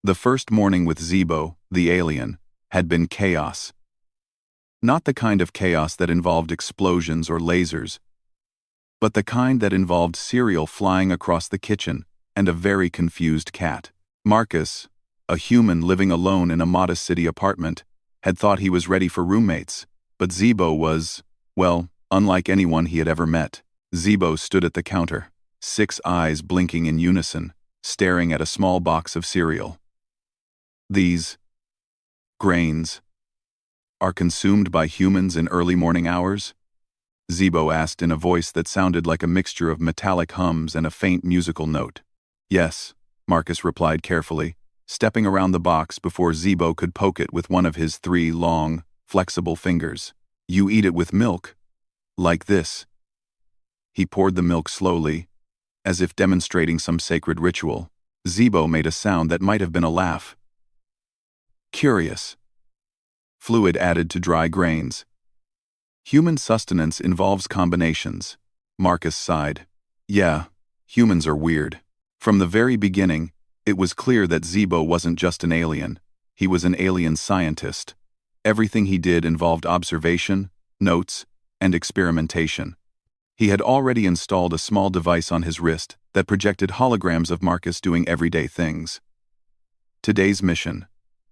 The first morning with Zebo, the alien, had been chaos. Not the kind of chaos that involved explosions or lasers, but the kind that involved cereal flying across the kitchen and a very confused cat. Marcus, a human living alone in a modest city apartment, had thought he was ready for roommates, but Zebo was, well, unlike anyone he had ever met. Zebo stood at the counter, 6 eyes blinking in unison, staring at a small box of cereal. These grains are consumed by humans in early morning hours? Zebo asked in a voice that sounded like a mixture of metallic hums and a faint musical note. Yes, Marcus replied carefully, stepping around the box before Zebo could poke it with one of his 3 long, flexible fingers. You eat it with milk. Like this. He poured the milk slowly, as if demonstrating some sacred ritual. Zebo made a sound that might have been a laugh. Curious. Fluid added to dry grains. Human sustenance involves combinations. Marcus sighed. Yeah, humans are weird. From the very beginning, it was clear that Zebo wasn't just an alien. He was an alien scientist. Everything he did involved observation, notes, and experimentation. He had already installed a small device on his wrist that projected holograms of Marcus doing everyday things. Today's mission: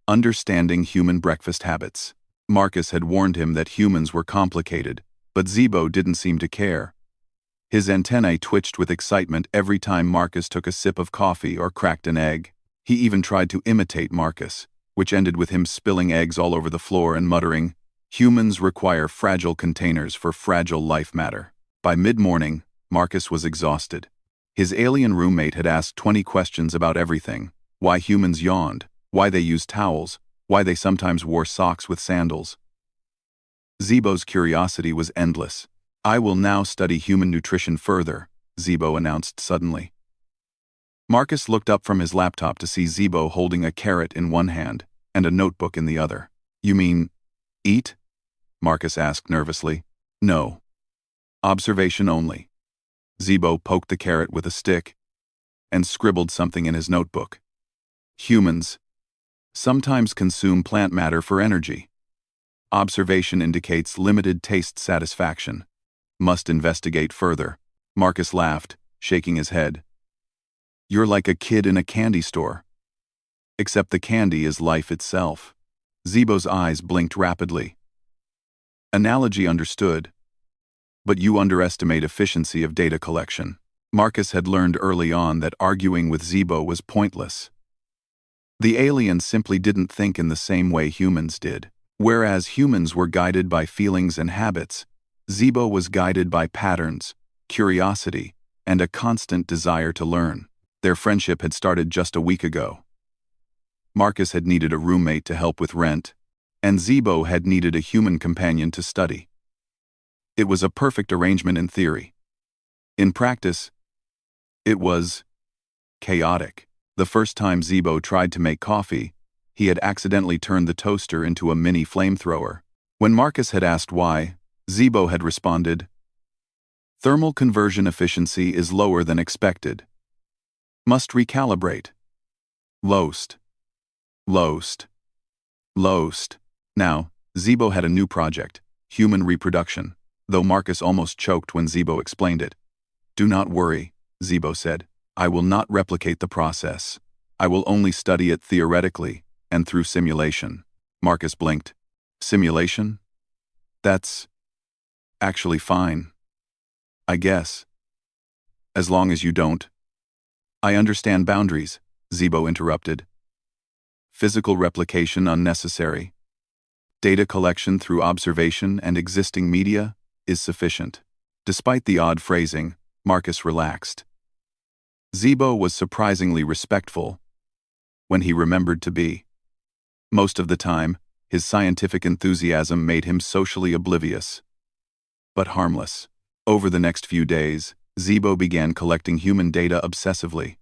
understanding human breakfast habits. Marcus had warned him that humans were complicated, but Zebo didn't seem to care. His antennae twitched with excitement every time Marcus took a sip of coffee or cracked an egg. He even tried to imitate Marcus, which ended with him spilling eggs all over the floor and muttering, "Humans require fragile containers for fragile life matter." By mid-morning, Marcus was exhausted. His alien roommate had asked 20 questions about everything: why humans yawned, why they used towels, why they sometimes wore socks with sandals. Zebo's curiosity was endless. I will now study human nutrition further, Zebo announced suddenly. Marcus looked up from his laptop to see Zebo holding a carrot in one hand and a notebook in the other. You mean, eat? Marcus asked nervously. No. Observation only. Zebo poked the carrot with a stick and scribbled something in his notebook. Humans sometimes consume plant matter for energy. Observation indicates limited taste satisfaction. Must investigate further. Marcus laughed, shaking his head. You're like a kid in a candy store. Except the candy is life itself. Zebo's eyes blinked rapidly. Analogy understood. But you underestimate efficiency of data collection. Marcus had learned early on that arguing with Zebo was pointless. The aliens simply didn't think in the same way humans did. Whereas humans were guided by feelings and habits, Zebo was guided by patterns, curiosity, and a constant desire to learn. Their friendship had started just a week ago. Marcus had needed a roommate to help with rent, and Zebo had needed a human companion to study. It was a perfect arrangement in theory. In practice, it was chaotic. The first time Zebo tried to make coffee, he had accidentally turned the toaster into a mini flamethrower. When Marcus had asked why, Zebo had responded, "Thermal conversion efficiency is lower than expected. Must recalibrate. Loast. Loast. Loast." Now, Zebo had a new project, human reproduction, though Marcus almost choked when Zebo explained it. "Do not worry," Zebo said. "I will not replicate the process. I will only study it theoretically and through simulation." Marcus blinked. Simulation? That's actually fine. I guess. As long as you don't. I understand boundaries, Zebo interrupted. Physical replication unnecessary. Data collection through observation and existing media is sufficient. Despite the odd phrasing, Marcus relaxed. Zebo was surprisingly respectful when he remembered to be. Most of the time, his scientific enthusiasm made him socially oblivious, but harmless. Over the next few days, Zebo began collecting human data obsessively.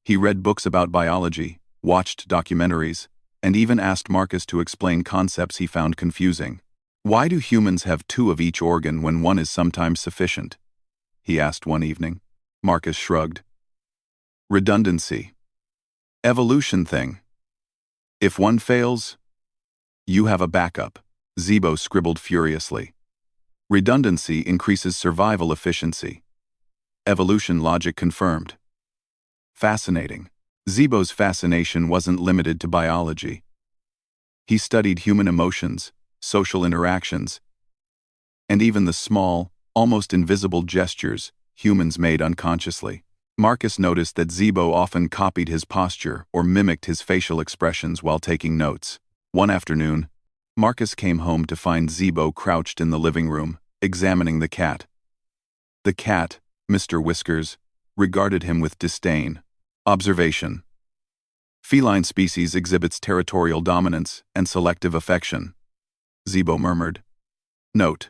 He read books about biology, watched documentaries, and even asked Marcus to explain concepts he found confusing. "Why do humans have 2 of each organ when one is sometimes sufficient?" he asked one evening. Marcus shrugged. "Redundancy." Evolution thing. If one fails, you have a backup, Zebo scribbled furiously. Redundancy increases survival efficiency. Evolution logic confirmed. Fascinating. Zebo's fascination wasn't limited to biology. He studied human emotions, social interactions, and even the small, almost invisible gestures humans made unconsciously. Marcus noticed that Zebo often copied his posture or mimicked his facial expressions while taking notes. One afternoon, Marcus came home to find Zebo crouched in the living room, examining the cat. The cat, Mr. Whiskers, regarded him with disdain. Observation. Feline species exhibits territorial dominance and selective affection, Zebo murmured. Note.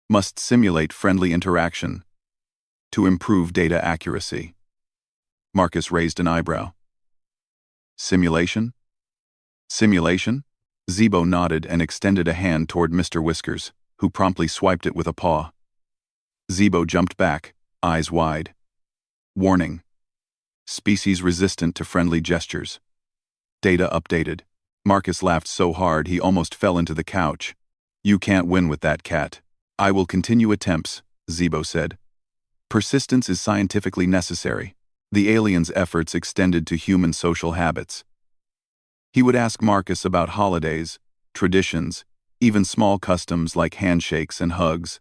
Must simulate friendly interaction to improve data accuracy. Marcus raised an eyebrow. Simulation? Simulation? Zebo nodded and extended a hand toward Mr. Whiskers, who promptly swiped it with a paw. Zebo jumped back, eyes wide. Warning. Species resistant to friendly gestures. Data updated. Marcus laughed so hard he almost fell into the couch. You can't win with that cat. I will continue attempts, Zebo said. Persistence is scientifically necessary. The alien's efforts extended to human social habits. He would ask Marcus about holidays, traditions, even small customs like handshakes and hugs.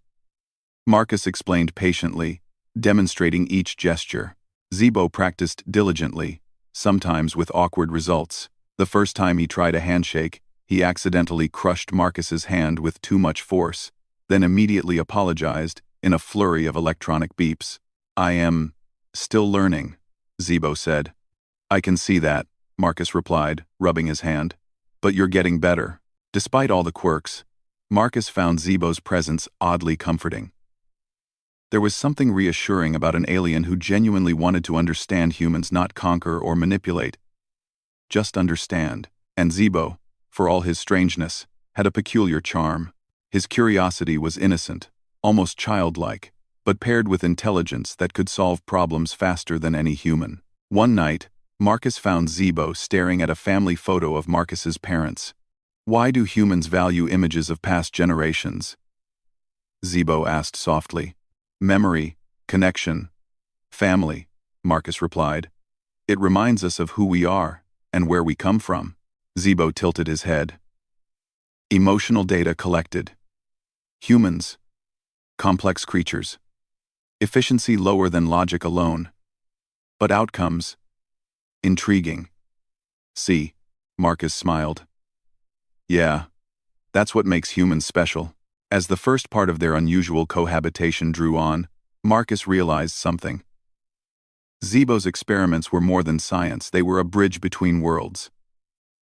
Marcus explained patiently, demonstrating each gesture. Zebo practiced diligently, sometimes with awkward results. The first time he tried a handshake, he accidentally crushed Marcus's hand with too much force, then immediately apologized in a flurry of electronic beeps. I am still learning, Zebo said. I can see that, Marcus replied, rubbing his hand. But you're getting better. Despite all the quirks, Marcus found Zebo's presence oddly comforting. There was something reassuring about an alien who genuinely wanted to understand humans, not conquer or manipulate. Just understand. And Zebo, for all his strangeness, had a peculiar charm. His curiosity was innocent, almost childlike, but paired with intelligence that could solve problems faster than any human. One night, Marcus found Zebo staring at a family photo of Marcus's parents. Why do humans value images of past generations? Zebo asked softly. Memory, connection, family, Marcus replied. It reminds us of who we are and where we come from. Zebo tilted his head. Emotional data collected. Humans. Complex creatures. Efficiency lower than logic alone. But outcomes. Intriguing. See, Marcus smiled. Yeah, that's what makes humans special. As the first part of their unusual cohabitation drew on, Marcus realized something. Zebo's experiments were more than science, they were a bridge between worlds.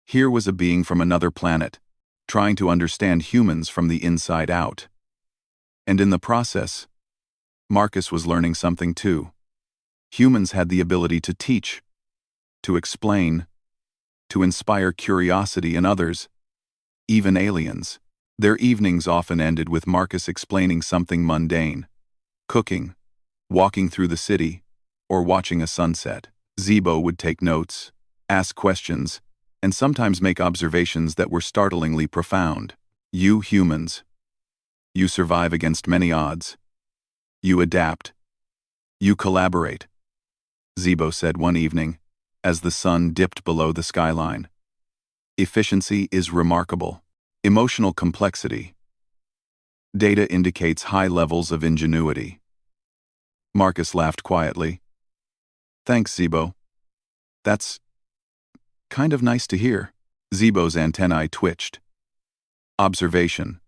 Here was a being from another planet, trying to understand humans from the inside out. And in the process, Marcus was learning something too. Humans had the ability to teach, to explain, to inspire curiosity in others, even aliens. Their evenings often ended with Marcus explaining something mundane. Cooking, walking through the city, or watching a sunset. Zebo would take notes, ask questions, and sometimes make observations that were startlingly profound. You humans. You survive against many odds. You adapt. You collaborate, Zebo said one evening, as the sun dipped below the skyline. Efficiency is remarkable. Emotional complexity. Data indicates high levels of ingenuity. Marcus laughed quietly. Thanks, Zebo. That's kind of nice to hear. Zebo's antennae twitched. Observation.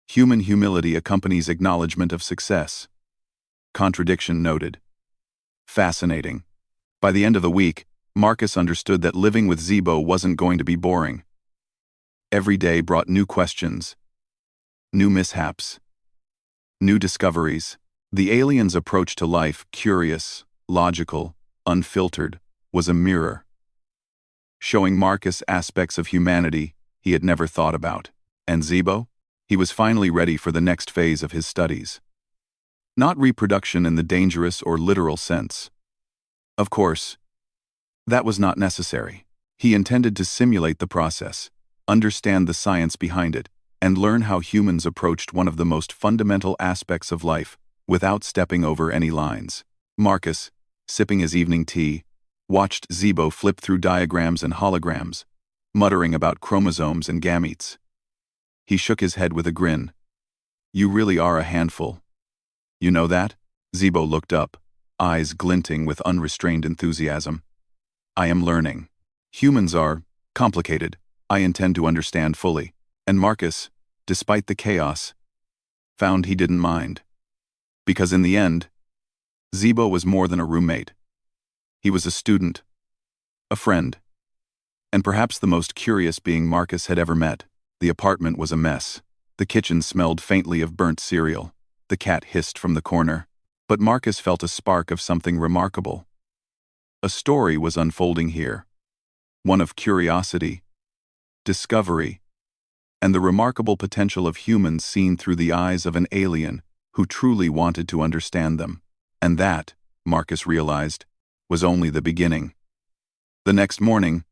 Human humility accompanies acknowledgement of success. Contradiction noted. Fascinating. By the end of the week, Marcus understood that living with Zebo wasn't going to be boring. Every day brought new questions, new mishaps, new discoveries. The alien's approach to life, curious, logical, unfiltered, was a mirror, showing Marcus aspects of humanity he had never thought about. And Zebo? He was finally ready for the next phase of his studies. Not reproduction in the dangerous or literal sense. Of course, That was not necessary. He intended to simulate the process, understand the science behind it, and learn how humans approached one of the most fundamental aspects of life without stepping over any lines. Marcus, sipping his evening tea, watched Zebo flip through diagrams and holograms, muttering about chromosomes and gametes. He shook his head with a grin. You really are a handful. You know that? Zebo looked up, eyes glinting with unrestrained enthusiasm. I am learning. Humans are complicated. I intend to understand fully. And Marcus, despite the chaos, found he didn't mind. Because in the end, Zebo was more than a roommate. He was a student, a friend, and perhaps the most curious being Marcus had ever met. The apartment was a mess. The kitchen smelled faintly of burnt cereal. The cat hissed from the corner. But Marcus felt a spark of something remarkable. A story was unfolding here. One of curiosity, discovery, and the remarkable potential of humans seen through the eyes of an alien who truly wanted to understand them. And that, Marcus realized, was only the beginning. The next morning,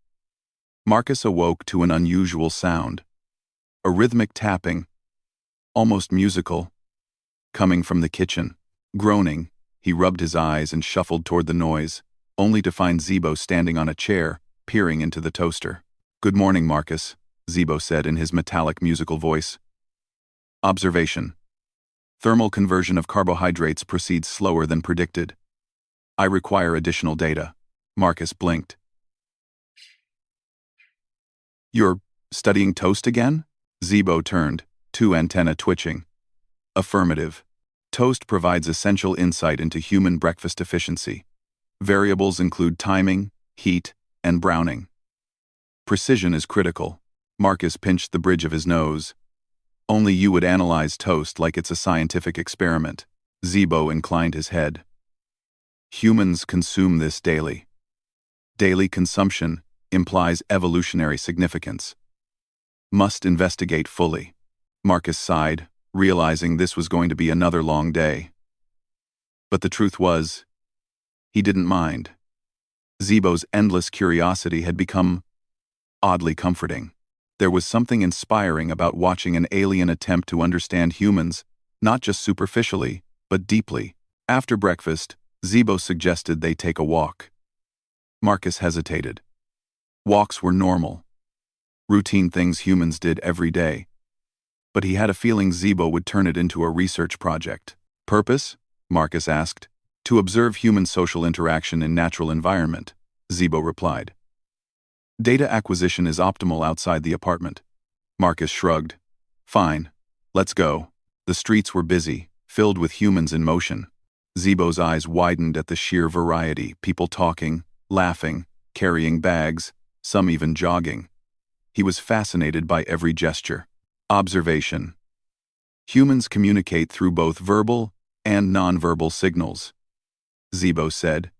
Marcus awoke to an unusual sound. A rhythmic tapping, almost musical, coming from the kitchen. Groaning, he rubbed his eyes and shuffled toward the noise, only to find Zebo standing on a chair, peering into the toaster. Good morning, Marcus, Zebo said in his metallic musical voice. Observation. Thermal conversion of carbohydrates proceeds slower than predicted. I require additional data. Marcus blinked. You're studying toast again? Zebo turned, two antennae twitching. Affirmative. Toast provides essential insight into human breakfast efficiency. Variables include timing, heat, and browning. Precision is critical. Marcus pinched the bridge of his nose. Only you would analyze toast like it's a scientific experiment. Zebo inclined his head. Humans consume this daily. Daily consumption implies evolutionary significance. Must investigate fully. Marcus sighed, realizing this was going to be another long day. But the truth was, he didn't mind. Zebo's endless curiosity had become oddly comforting. There was something inspiring about watching an alien attempt to understand humans, not just superficially, but deeply. After breakfast, Zebo suggested they take a walk. Marcus hesitated. Walks were normal, routine things humans did every day. But he had a feeling Zebo would turn it into a research project. Purpose? Marcus asked. To observe human social interaction in natural environment, Zebo replied. Data acquisition is optimal outside the apartment. Marcus shrugged. Fine, let's go. The streets were busy, filled with humans in motion. Zebo's eyes widened at the sheer variety, people talking, laughing, carrying bags, some even jogging. He was fascinated by every gesture. Observation. Humans communicate through both verbal and nonverbal signals, Zebo said,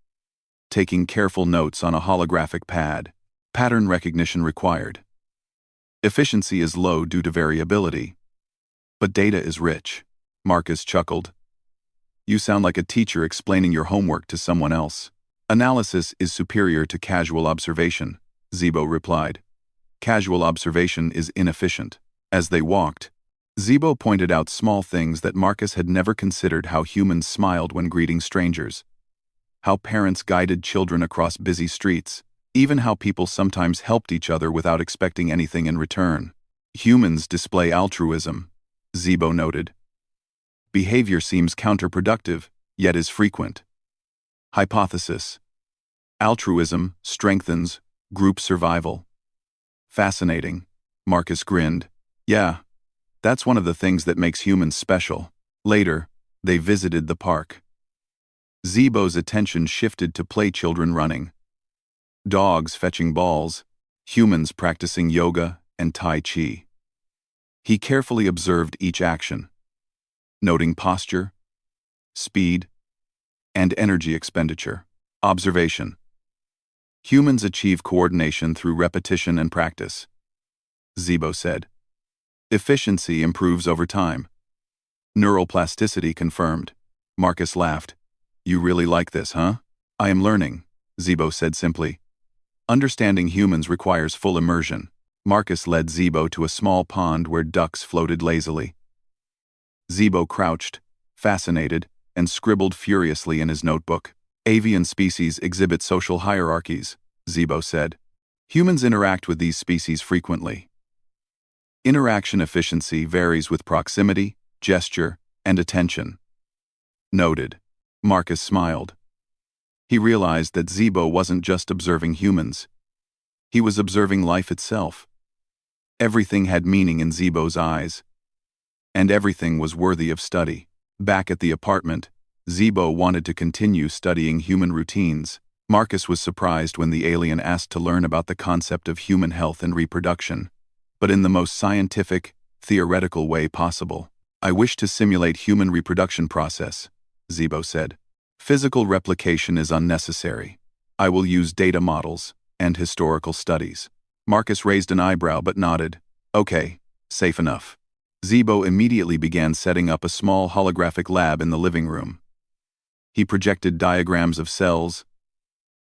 taking careful notes on a holographic pad. Pattern recognition required. Efficiency is low due to variability. But data is rich. Marcus chuckled. You sound like a teacher explaining your homework to someone else. Analysis is superior to casual observation, Zebo replied. Casual observation is inefficient. As they walked, Zebo pointed out small things that Marcus had never considered: how humans smiled when greeting strangers, how parents guided children across busy streets, even how people sometimes helped each other without expecting anything in return. Humans display altruism, Zebo noted. Behavior seems counterproductive, yet is frequent. Hypothesis. Altruism strengthens group survival. Fascinating. Marcus grinned. Yeah, that's one of the things that makes humans special. Later, they visited the park. Zebo's attention shifted to play children running. Dogs fetching balls, humans practicing yoga and Tai Chi. He carefully observed each action, noting posture, speed, and energy expenditure. Observation. Humans achieve coordination through repetition and practice, Zebo said. Efficiency improves over time. Neural plasticity confirmed. Marcus laughed. You really like this, huh? I am learning, Zebo said simply. Understanding humans requires full immersion. Marcus led Zebo to a small pond where ducks floated lazily. Zebo crouched, fascinated, and scribbled furiously in his notebook. Avian species exhibit social hierarchies, Zebo said. Humans interact with these species frequently. Interaction efficiency varies with proximity, gesture, and attention. Noted. Marcus smiled. He realized that Zebo wasn't just observing humans. He was observing life itself. Everything had meaning in Zebo's eyes. And everything was worthy of study. Back at the apartment, Zebo wanted to continue studying human routines. Marcus was surprised when the alien asked to learn about the concept of human health and reproduction, but in the most scientific, theoretical way possible. I wish to simulate human reproduction process, Zebo said. Physical replication is unnecessary. I will use data models and historical studies. Marcus raised an eyebrow but nodded. Okay, safe enough. Zebo immediately began setting up a small holographic lab in the living room. He projected diagrams of cells,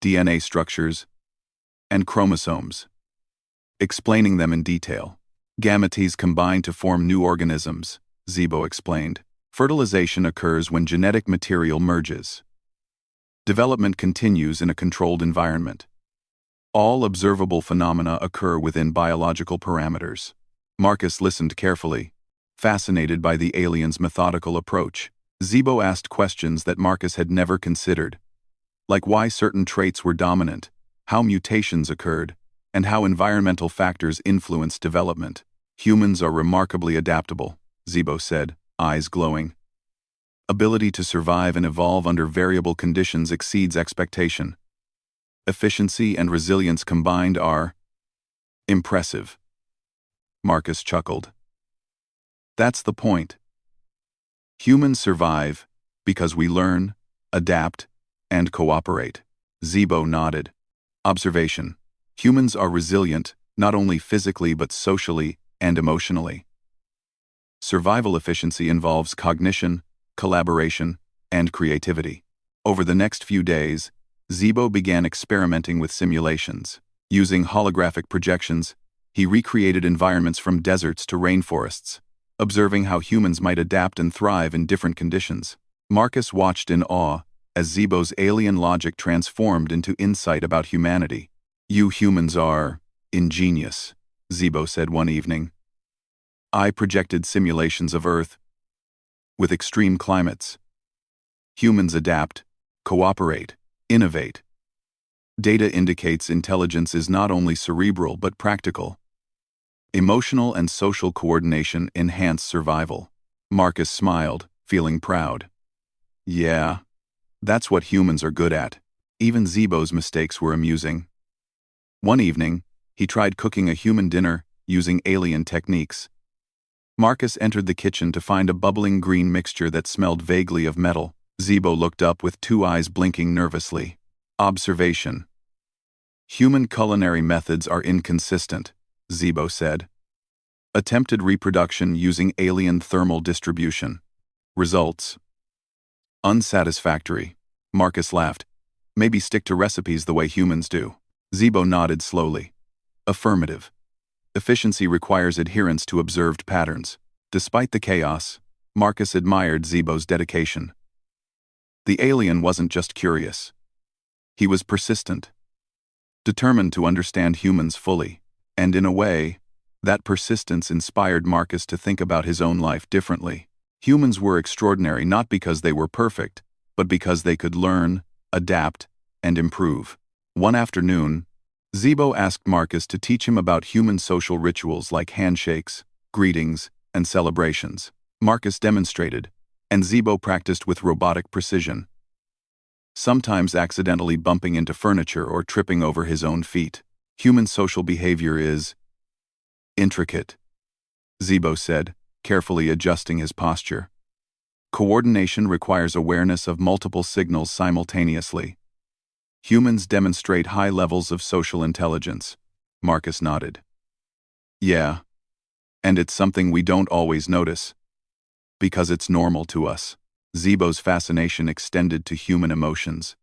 DNA structures, and chromosomes, explaining them in detail. Gametes combine to form new organisms, Zebo explained. Fertilization occurs when genetic material merges. Development continues in a controlled environment. All observable phenomena occur within biological parameters. Marcus listened carefully, fascinated by the alien's methodical approach. Zebo asked questions that Marcus had never considered, like why certain traits were dominant, how mutations occurred, and how environmental factors influence development. Humans are remarkably adaptable, Zebo said, eyes glowing. Ability to survive and evolve under variable conditions exceeds expectation. Efficiency and resilience combined are impressive. Marcus chuckled. That's the point. Humans survive because we learn, adapt, and cooperate. Zebo nodded. Observation. Humans are resilient, not only physically but socially and emotionally. Survival efficiency involves cognition, collaboration, and creativity. Over the next few days, Zebo began experimenting with simulations. Using holographic projections, he recreated environments from deserts to rainforests, observing how humans might adapt and thrive in different conditions. Marcus watched in awe as Zebo's alien logic transformed into insight about humanity. You humans are ingenious, Zebo said one evening. I projected simulations of Earth with extreme climates. Humans adapt, cooperate, innovate. Data indicates intelligence is not only cerebral but practical. Emotional and social coordination enhance survival. Marcus smiled, feeling proud. Yeah, that's what humans are good at. Even Zebo's mistakes were amusing. One evening, he tried cooking a human dinner using alien techniques. Marcus entered the kitchen to find a bubbling green mixture that smelled vaguely of metal. Zebo looked up with two eyes blinking nervously. Observation. Human culinary methods are inconsistent, Zebo said. Attempted reproduction using alien thermal distribution. Results. Unsatisfactory. Marcus laughed. Maybe stick to recipes the way humans do. Zebo nodded slowly. Affirmative. Efficiency requires adherence to observed patterns. Despite the chaos, Marcus admired Zebo's dedication. The alien wasn't just curious. He was persistent, determined to understand humans fully, and in a way, that persistence inspired Marcus to think about his own life differently. Humans were extraordinary not because they were perfect, but because they could learn, adapt, and improve. One afternoon, Zebo asked Marcus to teach him about human social rituals like handshakes, greetings, and celebrations. Marcus demonstrated, and Zebo practiced with robotic precision, sometimes accidentally bumping into furniture or tripping over his own feet. Human social behavior is intricate, Zebo said, carefully adjusting his posture. Coordination requires awareness of multiple signals simultaneously. Humans demonstrate high levels of social intelligence. Marcus nodded. Yeah, and it's something we don't always notice, because it's normal to us. Zebo's fascination extended to human emotions.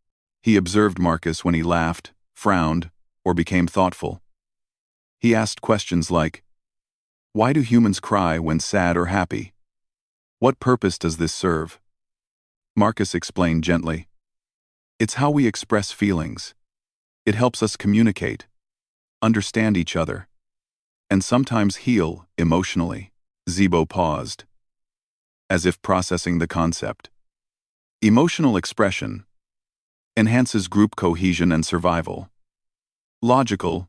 He observed Marcus when he laughed, frowned, or became thoughtful. He asked questions like, why do humans cry when sad or happy? What purpose does this serve? Marcus explained gently. It's how we express feelings. It helps us communicate, understand each other, and sometimes heal emotionally. Zibo paused, as if processing the concept. Emotional expression enhances group cohesion and survival. Logical,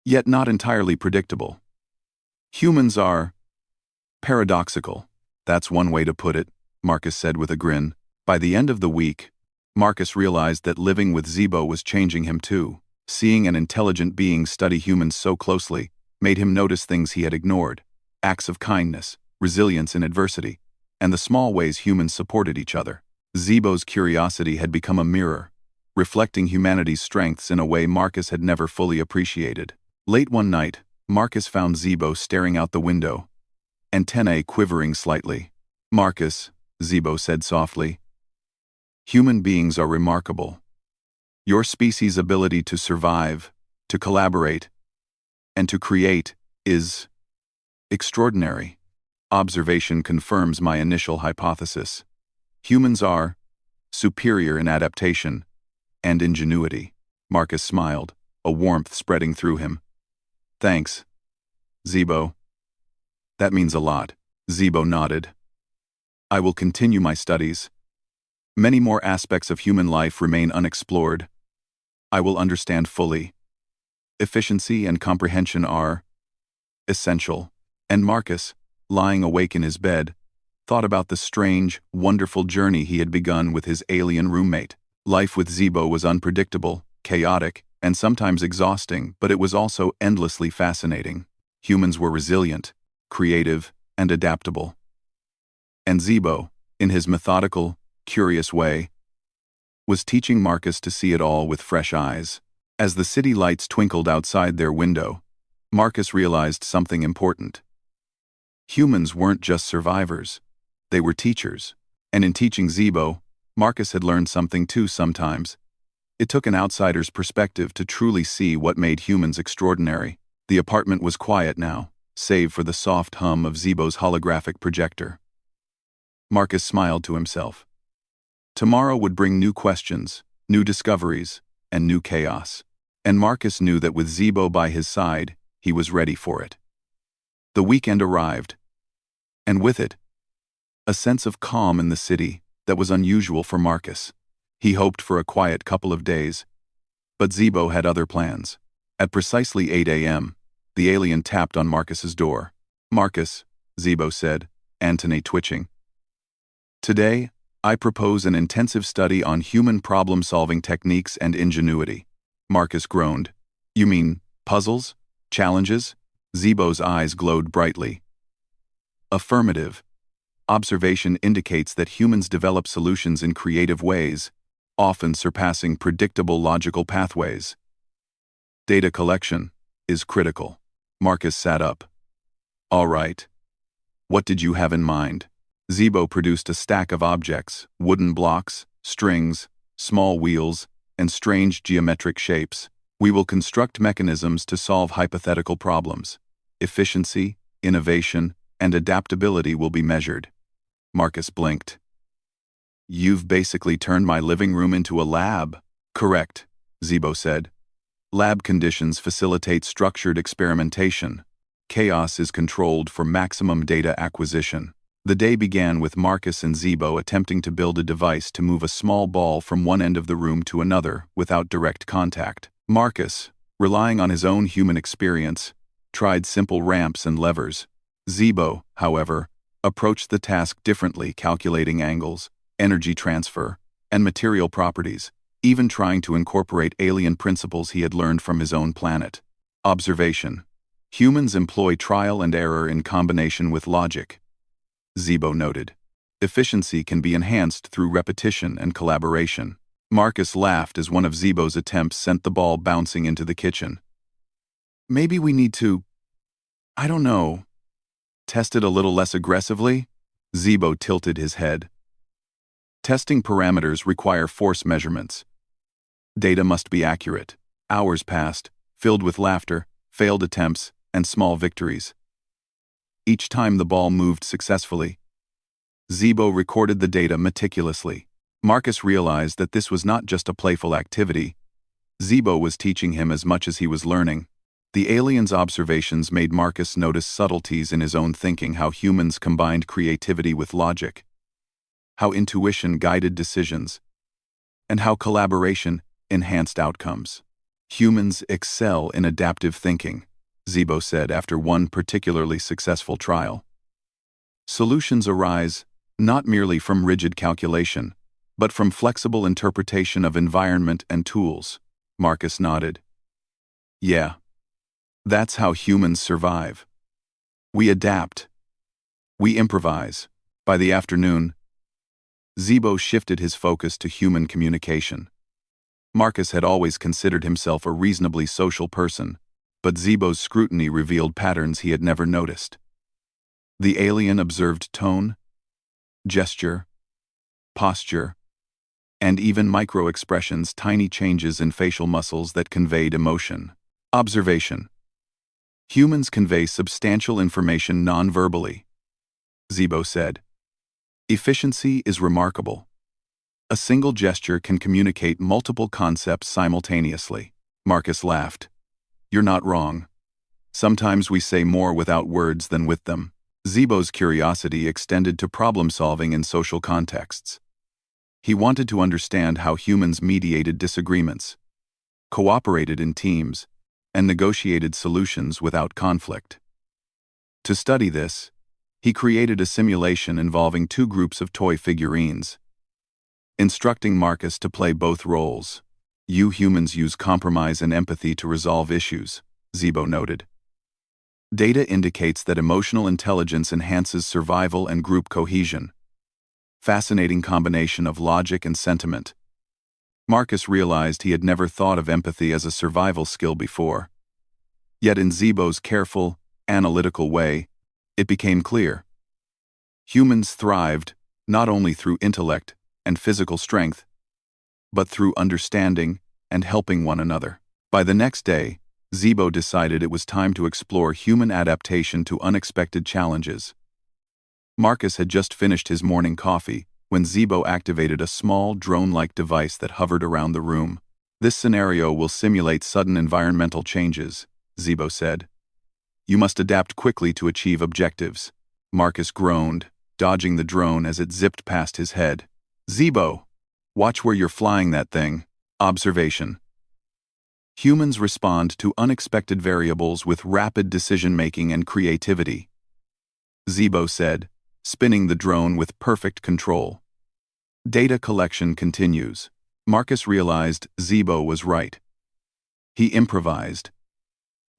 yet not entirely predictable. Humans are paradoxical. That's one way to put it, Marcus said with a grin. By the end of the week, Marcus realized that living with Zibo was changing him too. Seeing an intelligent being study humans so closely made him notice things he had ignored: acts of kindness, resilience in adversity, and the small ways humans supported each other. Zibo's curiosity had become a mirror, reflecting humanity's strengths in a way Marcus had never fully appreciated. Late one night, Marcus found Zibo staring out the window, antennae quivering slightly. Marcus, Zibo said softly, human beings are remarkable. Your species' ability to survive, to collaborate, and to create is extraordinary. Observation confirms my initial hypothesis. Humans are superior in adaptation and ingenuity. Marcus smiled, a warmth spreading through him. Thanks, Zibo. That means a lot. Zibo nodded. I will continue my studies. Many more aspects of human life remain unexplored. I will understand fully. Efficiency and comprehension are essential. And Marcus, lying awake in his bed, thought about the strange, wonderful journey he had begun with his alien roommate. Life with Zibo was unpredictable, chaotic, and sometimes exhausting, but it was also endlessly fascinating. Humans were resilient, creative, and adaptable. And Zibo, in his methodical, curious way, was teaching Marcus to see it all with fresh eyes. As the city lights twinkled outside their window, Marcus realized something important. Humans weren't just survivors. They were teachers. And in teaching Zibo, Marcus had learned something too sometimes. It took an outsider's perspective to truly see what made humans extraordinary. The apartment was quiet now, save for the soft hum of Zibo's holographic projector. Marcus smiled to himself. Tomorrow would bring new questions, new discoveries, and new chaos. And Marcus knew that with Zibo by his side, he was ready for it. The weekend arrived, and with it, a sense of calm in the city that was unusual for Marcus. He hoped for a quiet couple of days, but Zibo had other plans. At precisely 8 a.m., the alien tapped on Marcus's door. Marcus, Zibo said, antennae twitching. Today, I propose an intensive study on human problem-solving techniques and ingenuity. Marcus groaned. You mean puzzles? Challenges? Zibo's eyes glowed brightly. Affirmative. Observation indicates that humans develop solutions in creative ways, often surpassing predictable logical pathways. Data collection is critical. Marcus sat up. All right. What did you have in mind? Zibo produced a stack of objects: wooden blocks, strings, small wheels, and strange geometric shapes. We will construct mechanisms to solve hypothetical problems. Efficiency, innovation, and adaptability will be measured. Marcus blinked. You've basically turned my living room into a lab. Correct, Zibo said. Lab conditions facilitate structured experimentation. Chaos is controlled for maximum data acquisition. The day began with Marcus and Zibo attempting to build a device to move a small ball from one end of the room to another without direct contact. Marcus, relying on his own human experience, tried simple ramps and levers. Zibo, however, approached the task differently, calculating angles, energy transfer, and material properties, even trying to incorporate alien principles he had learned from his own planet. Observation. Humans employ trial and error in combination with logic, Zibo noted. Efficiency can be enhanced through repetition and collaboration. Marcus laughed as one of Zibo's attempts sent the ball bouncing into the kitchen. Maybe we need to, I don't know, test it a little less aggressively? Zibo tilted his head. Testing parameters require force measurements. Data must be accurate. Hours passed, filled with laughter, failed attempts, and small victories. Each time the ball moved successfully, Zibo recorded the data meticulously. Marcus realized that this was not just a playful activity. Zibo was teaching him as much as he was learning. The alien's observations made Marcus notice subtleties in his own thinking, how humans combined creativity with logic, how intuition guided decisions, and how collaboration enhanced outcomes. Humans excel in adaptive thinking, Zibo said after one particularly successful trial. Solutions arise not merely from rigid calculation, but from flexible interpretation of environment and tools. Marcus nodded. Yeah, that's how humans survive. We adapt. We improvise. By the afternoon, Zibo shifted his focus to human communication. Marcus had always considered himself a reasonably social person, but Zibo's scrutiny revealed patterns he had never noticed. The alien observed tone, gesture, posture, and even micro-expressions, tiny changes in facial muscles that conveyed emotion. Observation. Humans convey substantial information non-verbally, Zibo said. Efficiency is remarkable. A single gesture can communicate multiple concepts simultaneously. Marcus laughed. You're not wrong. Sometimes we say more without words than with them. Zibo's curiosity extended to problem-solving in social contexts. He wanted to understand how humans mediated disagreements, cooperated in teams, and negotiated solutions without conflict. To study this, he created a simulation involving two groups of toy figurines, instructing Marcus to play both roles. You humans use compromise and empathy to resolve issues, Zibo noted. Data indicates that emotional intelligence enhances survival and group cohesion. Fascinating combination of logic and sentiment. Marcus realized he had never thought of empathy as a survival skill before. Yet in Zibo's careful, analytical way, it became clear. Humans thrived not only through intellect and physical strength, but through understanding and helping one another. By the next day, Zibo decided it was time to explore human adaptation to unexpected challenges. Marcus had just finished his morning coffee when Zibo activated a small drone-like device that hovered around the room. This scenario will simulate sudden environmental changes, Zibo said. You must adapt quickly to achieve objectives. Marcus groaned, dodging the drone as it zipped past his head. Zibo, watch where you're flying that thing. Observation. Humans respond to unexpected variables with rapid decision-making and creativity, Zibo said, spinning the drone with perfect control. Data collection continues. Marcus realized Zibo was right. He improvised,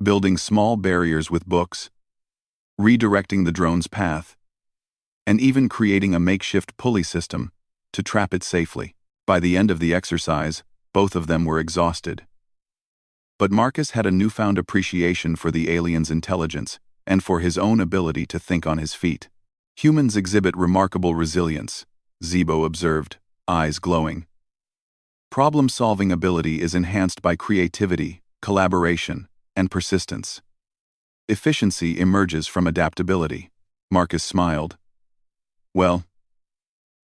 building small barriers with books, redirecting the drone's path, and even creating a makeshift pulley system to trap it safely. By the end of the exercise, both of them were exhausted. But Marcus had a newfound appreciation for the alien's intelligence and for his own ability to think on his feet. Humans exhibit remarkable resilience, Zibo observed, eyes glowing. Problem-solving ability is enhanced by creativity, collaboration, and persistence. Efficiency emerges from adaptability. Marcus smiled. Well,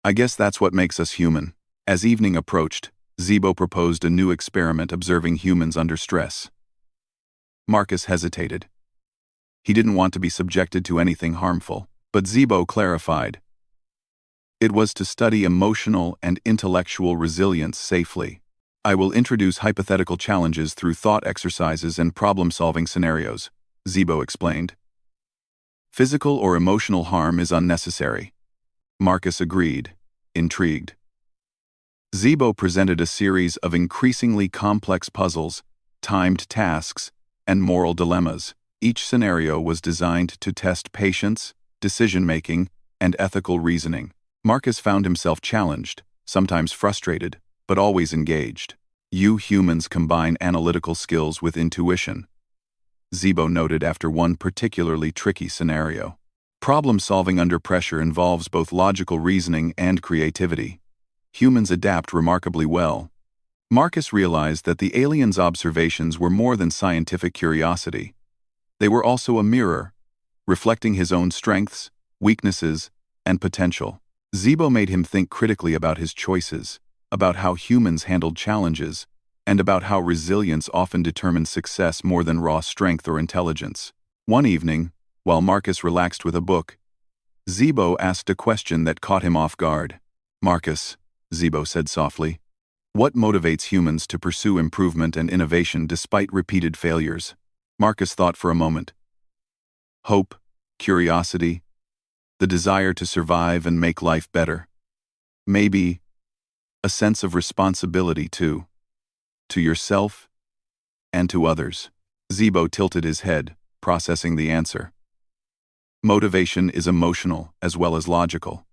I guess that's what makes us human. As evening approached, Zibo proposed a new experiment observing humans under stress. Marcus hesitated. He didn't want to be subjected to anything harmful, but Zibo clarified. It was to study emotional and intellectual resilience safely. I will introduce hypothetical challenges through thought exercises and problem-solving scenarios, Zibo explained. Physical or emotional harm is unnecessary. Marcus agreed, intrigued. Zibo presented a series of increasingly complex puzzles, timed tasks, and moral dilemmas. Each scenario was designed to test patience, decision-making, and ethical reasoning. Marcus found himself challenged, sometimes frustrated, but always engaged. You humans combine analytical skills with intuition, Zibo noted after one particularly tricky scenario. Problem-solving under pressure involves both logical reasoning and creativity. Humans adapt remarkably well. Marcus realized that the aliens' observations were more than scientific curiosity. They were also a mirror, reflecting his own strengths, weaknesses, and potential. Zibo made him think critically about his choices, about how humans handled challenges, and about how resilience often determines success more than raw strength or intelligence. One evening, while Marcus relaxed with a book, Zibo asked a question that caught him off guard. "Marcus," Zibo said softly, "what motivates humans to pursue improvement and innovation despite repeated failures?" Marcus thought for a moment. "Hope, curiosity, the desire to survive and make life better. Maybe a sense of responsibility too, to yourself and to others." Zibo tilted his head, processing the answer. "Motivation is emotional as well as logical.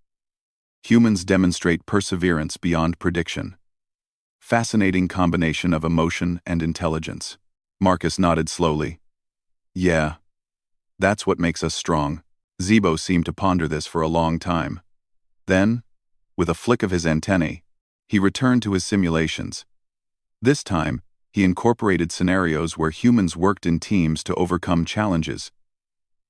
Humans demonstrate perseverance beyond prediction. Fascinating combination of emotion and intelligence." Marcus nodded slowly. "Yeah, that's what makes us strong." Zibo seemed to ponder this for a long time. Then, with a flick of his antennae, he returned to his simulations. This time, he incorporated scenarios where humans worked in teams to overcome challenges,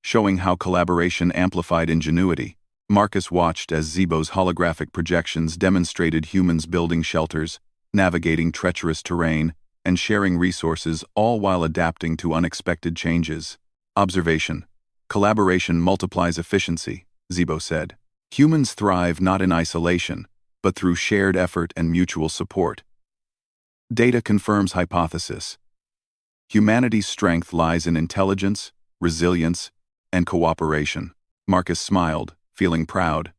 showing how collaboration amplified ingenuity. Marcus watched as Zibo's holographic projections demonstrated humans building shelters, navigating treacherous terrain, and sharing resources, all while adapting to unexpected changes. Observation. "Collaboration multiplies efficiency," Zibo said. "Humans thrive not in isolation, but through shared effort and mutual support." Data confirms hypothesis. Humanity's strength lies in intelligence, resilience, and cooperation. Marcus smiled, feeling proud.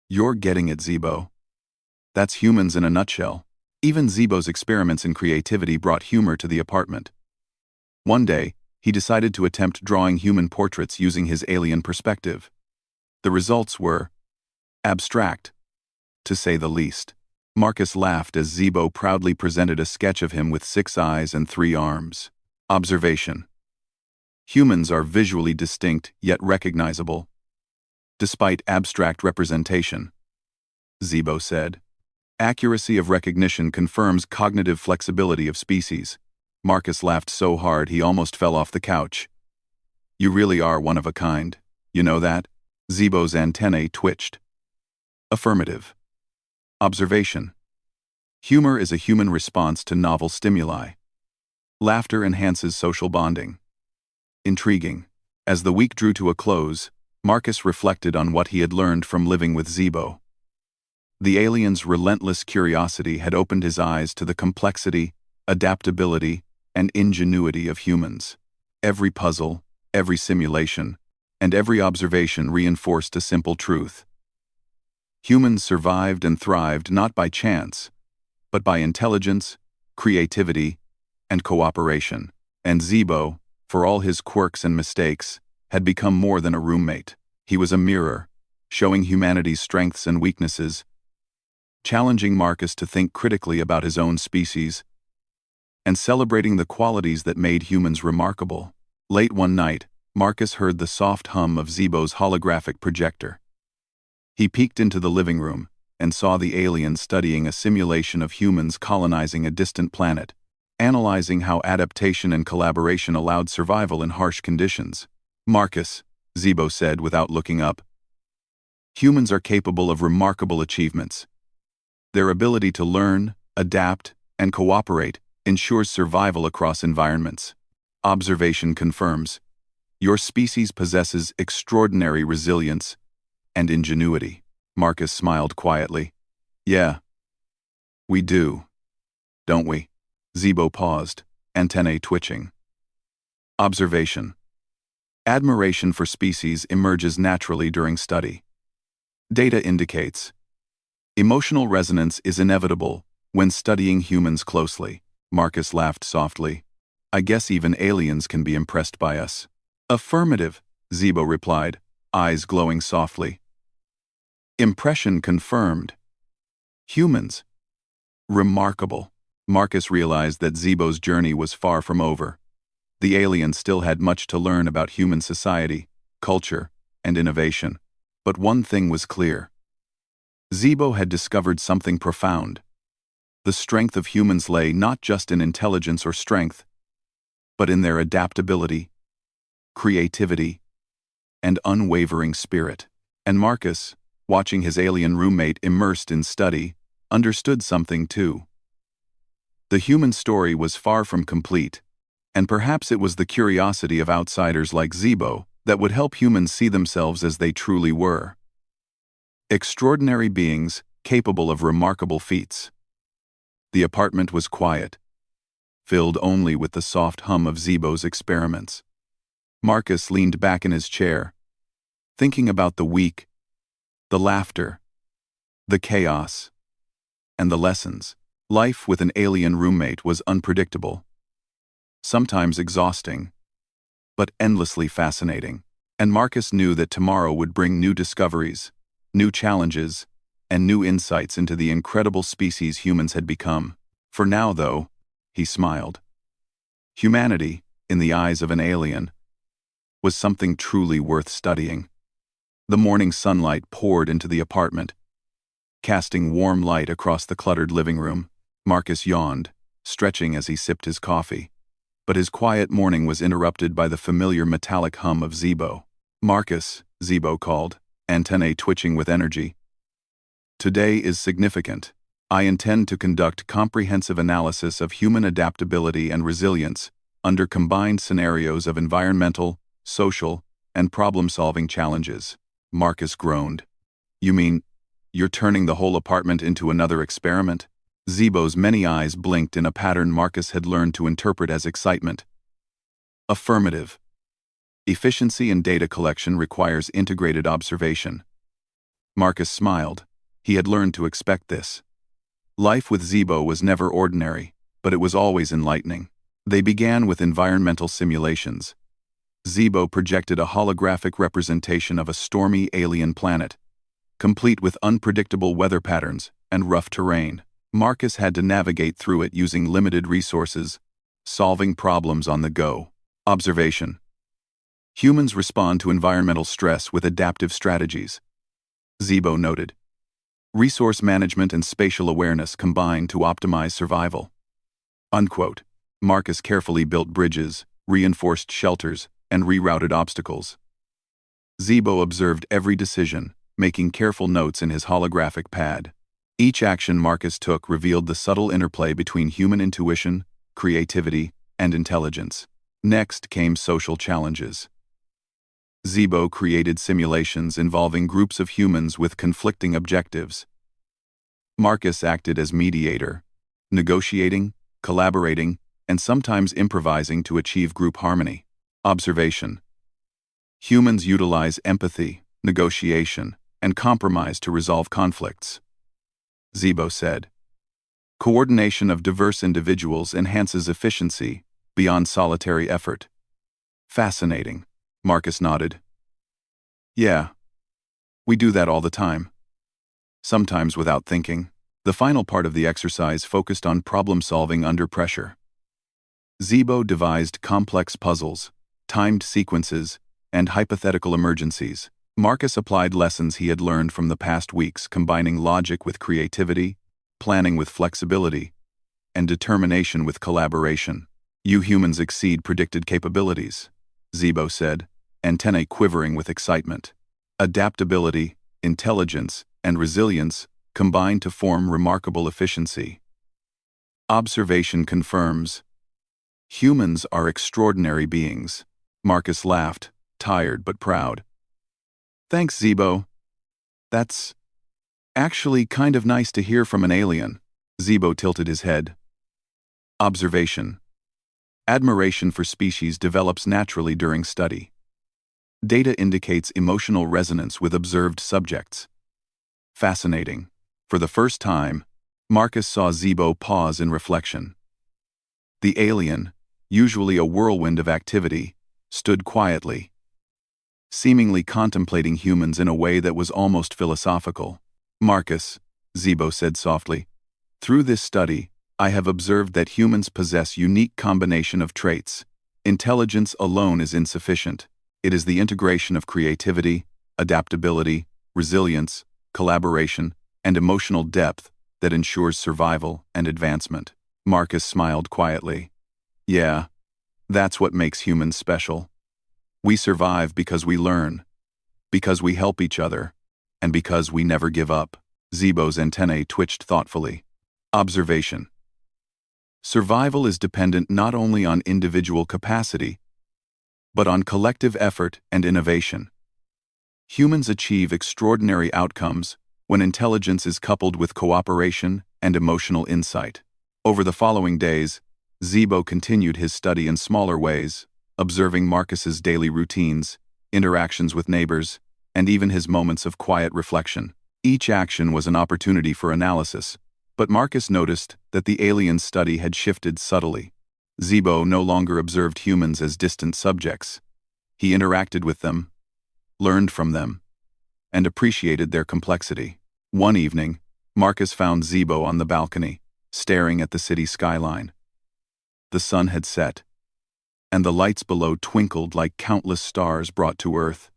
"You're getting it, Zibo. That's humans in a nutshell." Even Zibo's experiments in creativity brought humor to the apartment. One day, he decided to attempt drawing human portraits using his alien perspective. The results were abstract, to say the least. Marcus laughed as Zibo proudly presented a sketch of him with 6 eyes and 3 arms. Observation. Humans are visually distinct yet recognizable, despite abstract representation, Zibo said. Accuracy of recognition confirms cognitive flexibility of species. Marcus laughed so hard he almost fell off the couch. "You really are one of a kind. You know that?" Zibo's antennae twitched. Affirmative. Observation. Humor is a human response to novel stimuli. Laughter enhances social bonding. Intriguing. As the week drew to a close, Marcus reflected on what he had learned from living with Zibo. The alien's relentless curiosity had opened his eyes to the complexity, adaptability, and ingenuity of humans. Every puzzle, every simulation, and every observation reinforced a simple truth. Humans survived and thrived not by chance, but by intelligence, creativity, and cooperation. And Zibo, for all his quirks and mistakes, had become more than a roommate. He was a mirror, showing humanity's strengths and weaknesses, challenging Marcus to think critically about his own species, and celebrating the qualities that made humans remarkable. Late one night, Marcus heard the soft hum of Zibo's holographic projector. He peeked into the living room and saw the alien studying a simulation of humans colonizing a distant planet, analyzing how adaptation and collaboration allowed survival in harsh conditions. "Marcus," Zibo said without looking up, "humans are capable of remarkable achievements. Their ability to learn, adapt, and cooperate ensures survival across environments. Observation confirms. Your species possesses extraordinary resilience and ingenuity." Marcus smiled quietly. "Yeah, we do, don't we?" Zibo paused, antennae twitching. Observation. Admiration for species emerges naturally during study. Data indicates emotional resonance is inevitable when studying humans closely. Marcus laughed softly. "I guess even aliens can be impressed by us." "Affirmative," Zibo replied, eyes glowing softly. Impression confirmed. Humans. Remarkable. Marcus realized that Zibo's journey was far from over. The alien still had much to learn about human society, culture, and innovation. But one thing was clear. Zibo had discovered something profound. The strength of humans lay not just in intelligence or strength, but in their adaptability, creativity, and unwavering spirit. And Marcus, watching his alien roommate immersed in study, understood something too. The human story was far from complete, and perhaps it was the curiosity of outsiders like Zebo that would help humans see themselves as they truly were. Extraordinary beings capable of remarkable feats. The apartment was quiet, filled only with the soft hum of Zebo's experiments. Marcus leaned back in his chair, thinking about the week, the laughter, the chaos, and the lessons. Life with an alien roommate was unpredictable, sometimes exhausting, but endlessly fascinating. And Marcus knew that tomorrow would bring new discoveries, new challenges, and new insights into the incredible species humans had become. For now, though, he smiled. Humanity, in the eyes of an alien, was something truly worth studying. The morning sunlight poured into the apartment, casting warm light across the cluttered living room. Marcus yawned, stretching as he sipped his coffee. But his quiet morning was interrupted by the familiar metallic hum of Zebo. "Marcus," Zebo called, antennae twitching with energy. "Today is significant. I intend to conduct comprehensive analysis of human adaptability and resilience under combined scenarios of environmental, social, and problem-solving challenges." Marcus groaned. "You mean, you're turning the whole apartment into another experiment?" Zebo's many eyes blinked in a pattern Marcus had learned to interpret as excitement. "Affirmative. Efficiency in data collection requires integrated observation." Marcus smiled. He had learned to expect this. Life with Zebo was never ordinary, but it was always enlightening. They began with environmental simulations. Zebo projected a holographic representation of a stormy alien planet, complete with unpredictable weather patterns and rough terrain. Marcus had to navigate through it using limited resources, solving problems on the go. Observation. Humans respond to environmental stress with adaptive strategies, Zebo noted. Resource management and spatial awareness combine to optimize survival. Unquote. Marcus carefully built bridges, reinforced shelters, and rerouted obstacles. Zebo observed every decision, making careful notes in his holographic pad. Each action Marcus took revealed the subtle interplay between human intuition, creativity, and intelligence. Next came social challenges. Zebo created simulations involving groups of humans with conflicting objectives. Marcus acted as mediator, negotiating, collaborating, and sometimes improvising to achieve group harmony. Observation. Humans utilize empathy, negotiation, and compromise to resolve conflicts, Zebo said. Coordination of diverse individuals enhances efficiency beyond solitary effort. Fascinating, Marcus nodded. Yeah, we do that all the time. Sometimes without thinking. The final part of the exercise focused on problem-solving under pressure. Zebo devised complex puzzles, timed sequences, and hypothetical emergencies. Marcus applied lessons he had learned from the past weeks, combining logic with creativity, planning with flexibility, and determination with collaboration. "You humans exceed predicted capabilities," Zebo said, antennae quivering with excitement. Adaptability, intelligence, and resilience combine to form remarkable efficiency. Observation confirms. Humans are extraordinary beings. Marcus laughed, tired but proud. Thanks, Zebo. That's actually kind of nice to hear from an alien. Zebo tilted his head. Observation. Admiration for species develops naturally during study. Data indicates emotional resonance with observed subjects. Fascinating. For the first time, Marcus saw Zebo pause in reflection. The alien, usually a whirlwind of activity, stood quietly, seemingly contemplating humans in a way that was almost philosophical. "Marcus," Zebo said softly, "through this study, I have observed that humans possess unique combination of traits. Intelligence alone is insufficient. It is the integration of creativity, adaptability, resilience, collaboration, and emotional depth that ensures survival and advancement. Marcus smiled quietly. Yeah, that's what makes humans special. We survive because we learn, because we help each other, and because we never give up. Zebo's antennae twitched thoughtfully. Observation. Survival is dependent not only on individual capacity, but on collective effort and innovation. Humans achieve extraordinary outcomes when intelligence is coupled with cooperation and emotional insight. Over the following days, Zebo continued his study in smaller ways, observing Marcus's daily routines, interactions with neighbors, and even his moments of quiet reflection. Each action was an opportunity for analysis, but Marcus noticed that the alien study had shifted subtly. Zebo no longer observed humans as distant subjects. He interacted with them, learned from them, and appreciated their complexity. One evening, Marcus found Zebo on the balcony, staring at the city skyline. The sun had set, and the lights below twinkled like countless stars brought to Earth.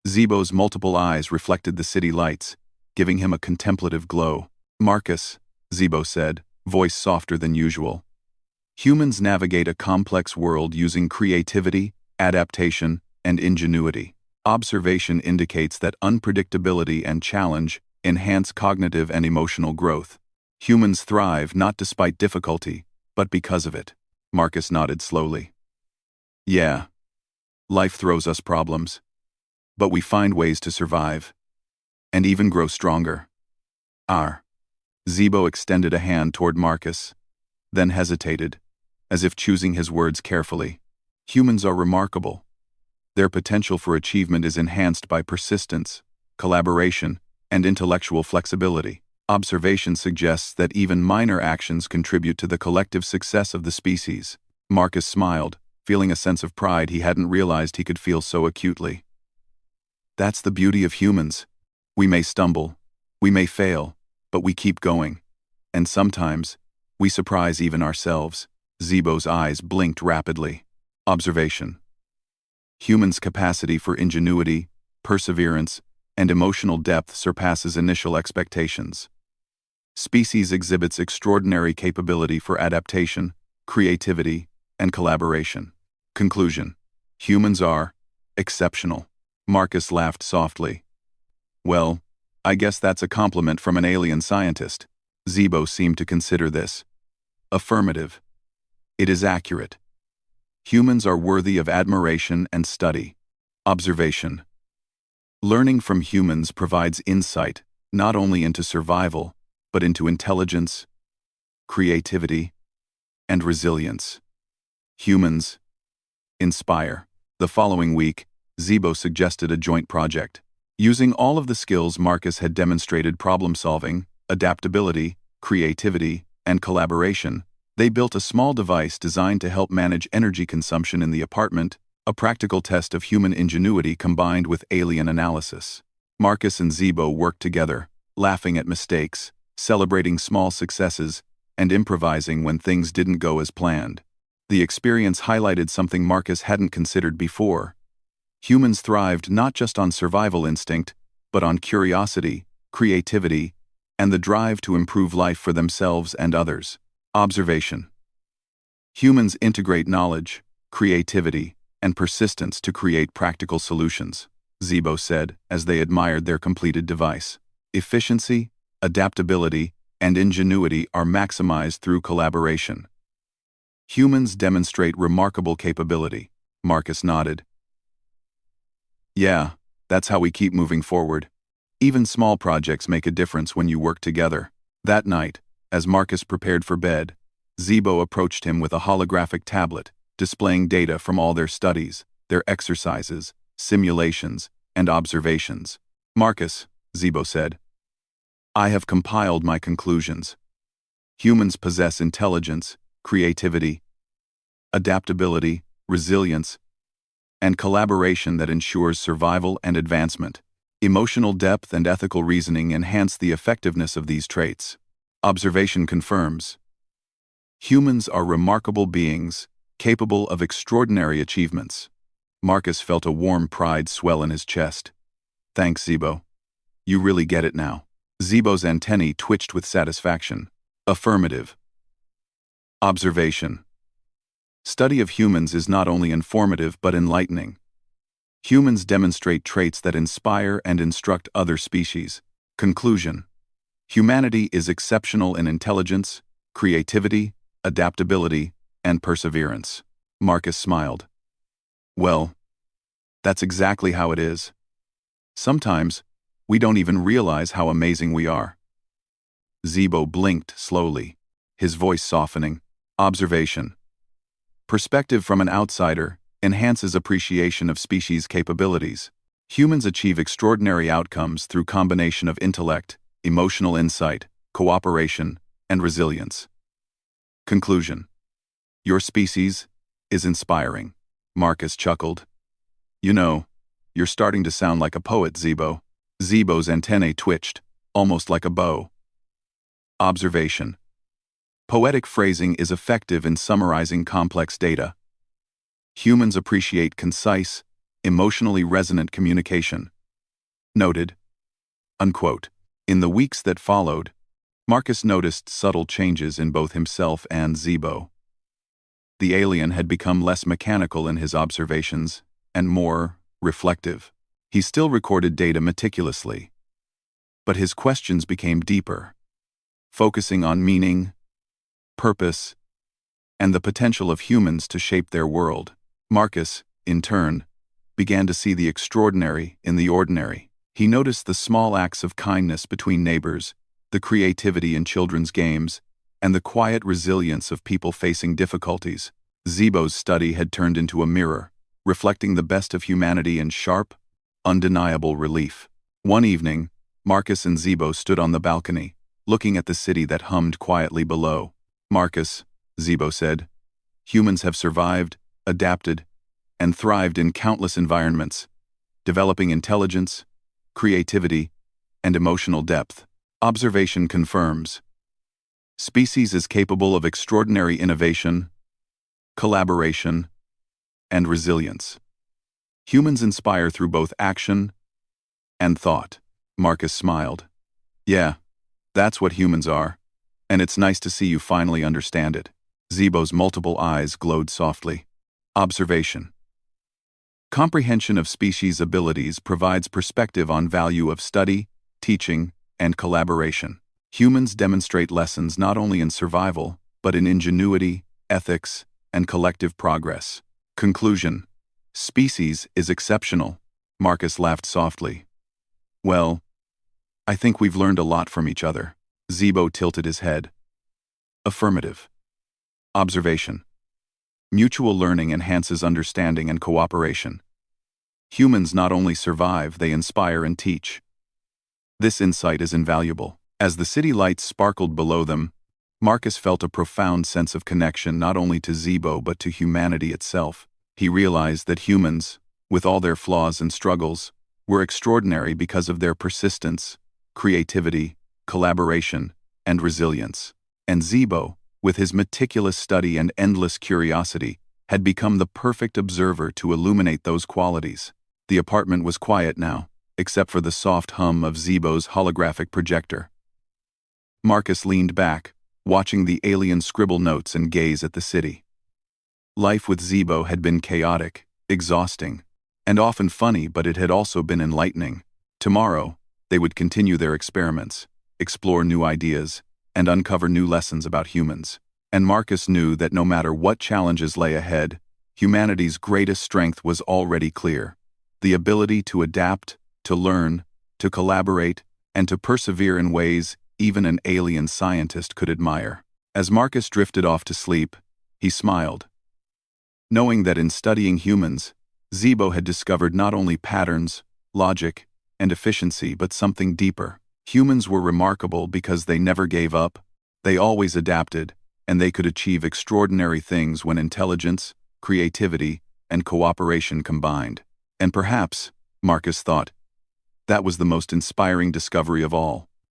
Zebo's multiple eyes reflected the city lights, giving him a contemplative glow. Marcus, Zebo said, voice softer than usual. Humans navigate a complex world using creativity, adaptation, and ingenuity. Observation indicates that unpredictability and challenge enhance cognitive and emotional growth. Humans thrive not despite difficulty, but because of it. Marcus nodded slowly. Yeah, life throws us problems, but we find ways to survive, and even grow stronger. Zebo extended a hand toward Marcus, then hesitated, as if choosing his words carefully. Humans are remarkable. Their potential for achievement is enhanced by persistence, collaboration, and intellectual flexibility. Observation suggests that even minor actions contribute to the collective success of the species. Marcus smiled, feeling a sense of pride he hadn't realized he could feel so acutely. That's the beauty of humans. We may stumble, we may fail, but we keep going. And sometimes, we surprise even ourselves. Zebo's eyes blinked rapidly. Observation. Humans' capacity for ingenuity, perseverance, and emotional depth surpasses initial expectations. Species exhibits extraordinary capability for adaptation, creativity, and collaboration. Conclusion. Humans are exceptional. Marcus laughed softly. Well, I guess that's a compliment from an alien scientist. Zebo seemed to consider this. Affirmative. It is accurate. Humans are worthy of admiration and study. Observation. Learning from humans provides insight not only into survival, but into intelligence, creativity, and resilience. Humans inspire. The following week, Zebo suggested a joint project. Using all of the skills Marcus had demonstrated: problem-solving, adaptability, creativity, and collaboration, they built a small device designed to help manage energy consumption in the apartment, a practical test of human ingenuity combined with alien analysis. Marcus and Zebo worked together, laughing at mistakes, celebrating small successes, and improvising when things didn't go as planned. The experience highlighted something Marcus hadn't considered before. Humans thrived not just on survival instinct, but on curiosity, creativity, and the drive to improve life for themselves and others. Observation. Humans integrate knowledge, creativity, and persistence to create practical solutions, Zebo said as they admired their completed device. Efficiency, adaptability, and ingenuity are maximized through collaboration. Humans demonstrate remarkable capability. Marcus nodded. Yeah, that's how we keep moving forward. Even small projects make a difference when you work together. That night, as Marcus prepared for bed, Zebo approached him with a holographic tablet, displaying data from all their studies, their exercises, simulations, and observations. Marcus, Zebo said, I have compiled my conclusions. Humans possess intelligence, creativity, adaptability, resilience, and collaboration that ensures survival and advancement. Emotional depth and ethical reasoning enhance the effectiveness of these traits. Observation confirms. Humans are remarkable beings, capable of extraordinary achievements. Marcus felt a warm pride swell in his chest. Thanks, Zebo. You really get it now. Zebo's antennae twitched with satisfaction. Affirmative. Observation. Study of humans is not only informative but enlightening. Humans demonstrate traits that inspire and instruct other species. Conclusion. Humanity is exceptional in intelligence, creativity, adaptability, and perseverance. Marcus smiled. Well, that's exactly how it is. Sometimes, we don't even realize how amazing we are. Zebo blinked slowly, his voice softening. Observation. Perspective from an outsider enhances appreciation of species' capabilities. Humans achieve extraordinary outcomes through combination of intellect, emotional insight, cooperation, and resilience. Conclusion. Your species is inspiring. Marcus chuckled. You know, you're starting to sound like a poet, Zebo. Zebo's antennae twitched, almost like a bow. Observation. Poetic phrasing is effective in summarizing complex data. Humans appreciate concise, emotionally resonant communication. Noted. Unquote. In the weeks that followed, Marcus noticed subtle changes in both himself and Zebo. The alien had become less mechanical in his observations and more reflective. He still recorded data meticulously, but his questions became deeper, focusing on meaning, purpose, and the potential of humans to shape their world. Marcus, in turn, began to see the extraordinary in the ordinary. He noticed the small acts of kindness between neighbors, the creativity in children's games, and the quiet resilience of people facing difficulties. Zebo's study had turned into a mirror, reflecting the best of humanity in sharp, undeniable relief. One evening, Marcus and Zebo stood on the balcony, looking at the city that hummed quietly below. Marcus, Zebo said, humans have survived, adapted, and thrived in countless environments, developing intelligence, creativity, and emotional depth. Observation confirms. Species is capable of extraordinary innovation, collaboration, and resilience. Humans inspire through both action and thought. Marcus smiled. Yeah, that's what humans are, and it's nice to see you finally understand it. Zebo's multiple eyes glowed softly. Observation. Comprehension of species' abilities provides perspective on value of study, teaching, and collaboration. Humans demonstrate lessons not only in survival, but in ingenuity, ethics, and collective progress. Conclusion. Species is exceptional. Marcus laughed softly. Well, I think we've learned a lot from each other. Zebo tilted his head. Affirmative. Observation. Mutual learning enhances understanding and cooperation. Humans not only survive, they inspire and teach. This insight is invaluable. As the city lights sparkled below them, Marcus felt a profound sense of connection not only to Zebo but to humanity itself. He realized that humans, with all their flaws and struggles, were extraordinary because of their persistence, creativity, collaboration, and resilience. And Zebo, with his meticulous study and endless curiosity, had become the perfect observer to illuminate those qualities. The apartment was quiet now, except for the soft hum of Zebo's holographic projector. Marcus leaned back, watching the alien scribble notes and gaze at the city. Life with Zebo had been chaotic, exhausting, and often funny, but it had also been enlightening. Tomorrow, they would continue their experiments, explore new ideas, and uncover new lessons about humans. And Marcus knew that no matter what challenges lay ahead, humanity's greatest strength was already clear: the ability to adapt, to learn, to collaborate, and to persevere in ways even an alien scientist could admire. As Marcus drifted off to sleep, he smiled, knowing that in studying humans, Zebo had discovered not only patterns, logic, and efficiency, but something deeper. Humans were remarkable because they never gave up, they always adapted, and they could achieve extraordinary things when intelligence, creativity, and cooperation combined. And perhaps, Marcus thought, that was the most inspiring discovery of all.